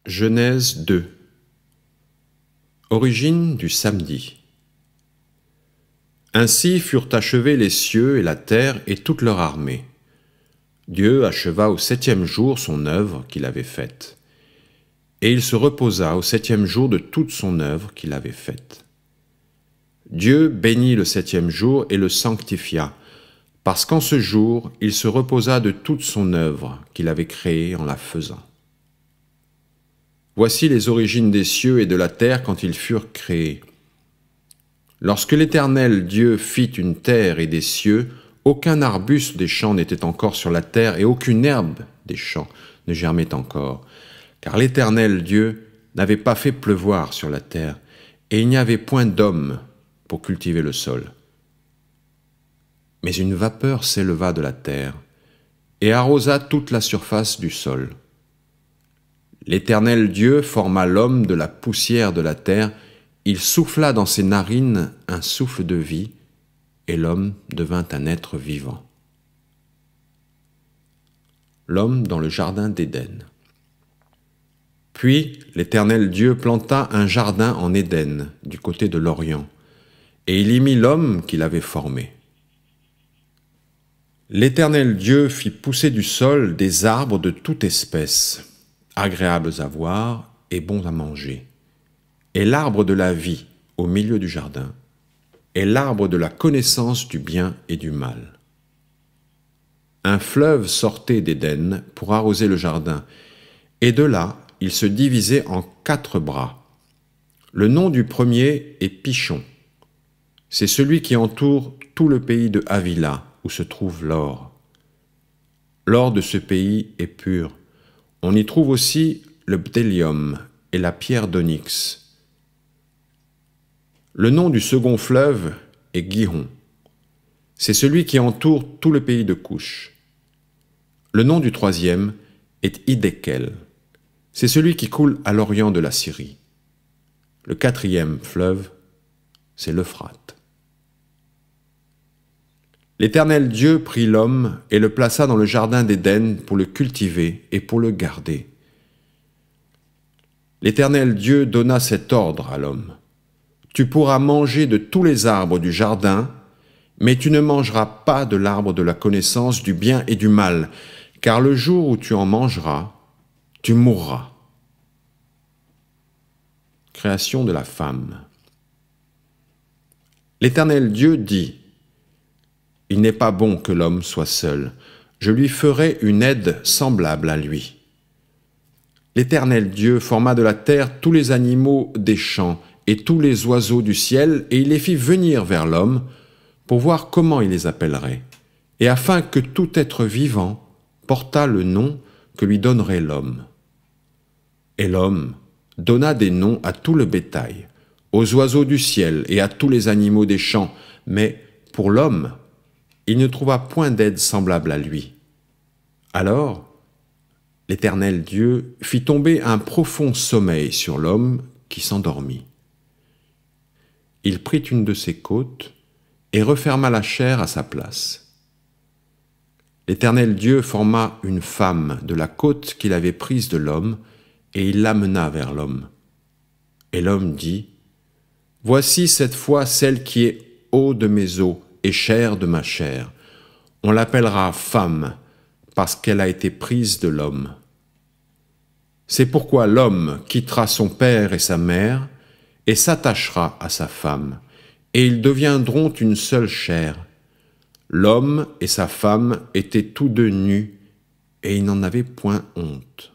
Genèse 2. Origine du samedi. Ainsi furent achevés les cieux et la terre et toute leur armée. Dieu acheva au 7e jour son œuvre qu'il avait faite. Et il se reposa au 7e jour de toute son œuvre qu'il avait faite. Dieu bénit le 7e jour et le sanctifia, parce qu'en ce jour il se reposa de toute son œuvre qu'il avait créée en la faisant. Voici les origines des cieux et de la terre quand ils furent créés. Lorsque l'Éternel Dieu fit une terre et des cieux, aucun arbuste des champs n'était encore sur la terre et aucune herbe des champs ne germait encore, car l'Éternel Dieu n'avait pas fait pleuvoir sur la terre, et il n'y avait point d'homme pour cultiver le sol. Mais une vapeur s'éleva de la terre et arrosa toute la surface du sol. L'Éternel Dieu forma l'homme de la poussière de la terre, il souffla dans ses narines un souffle de vie, et l'homme devint un être vivant. L'homme dans le jardin d'Éden. Puis l'Éternel Dieu planta un jardin en Éden, du côté de l'Orient, et il y mit l'homme qu'il avait formé. L'Éternel Dieu fit pousser du sol des arbres de toute espèce, agréables à voir et bons à manger, et l'arbre de la vie au milieu du jardin, et l'arbre de la connaissance du bien et du mal. Un fleuve sortait d'Éden pour arroser le jardin, et de là il se divisait en 4 bras. Le nom du premier est Pichon. C'est celui qui entoure tout le pays de Havila, où se trouve l'or. L'or de ce pays est pur. On y trouve aussi le bdellium et la pierre d'onyx. Le nom du second fleuve est Gihon. C'est celui qui entoure tout le pays de Couche. Le nom du troisième est Hiddekel. C'est celui qui coule à l'orient de la Syrie. Le 4e fleuve, c'est l'Euphrate. L'Éternel Dieu prit l'homme et le plaça dans le jardin d'Éden pour le cultiver et pour le garder. L'Éternel Dieu donna cet ordre à l'homme. Tu pourras manger de tous les arbres du jardin, mais tu ne mangeras pas de l'arbre de la connaissance du bien et du mal, car le jour où tu en mangeras, tu mourras. Création de la femme. L'Éternel Dieu dit: il n'est pas bon que l'homme soit seul. Je lui ferai une aide semblable à lui. L'Éternel Dieu forma de la terre tous les animaux des champs et tous les oiseaux du ciel, et il les fit venir vers l'homme pour voir comment il les appellerait, et afin que tout être vivant portât le nom que lui donnerait l'homme. Et l'homme donna des noms à tout le bétail, aux oiseaux du ciel et à tous les animaux des champs, mais pour l'homme, il ne trouva point d'aide semblable à lui. Alors, l'Éternel Dieu fit tomber un profond sommeil sur l'homme qui s'endormit. Il prit une de ses côtes et referma la chair à sa place. L'Éternel Dieu forma une femme de la côte qu'il avait prise de l'homme, et il l'amena vers l'homme. Et l'homme dit: voici cette fois celle qui est eau de mes os et chair de ma chair. On l'appellera femme, parce qu'elle a été prise de l'homme. C'est pourquoi l'homme quittera son père et sa mère, et s'attachera à sa femme, et ils deviendront une seule chair. L'homme et sa femme étaient tous deux nus, et ils n'en avaient point honte.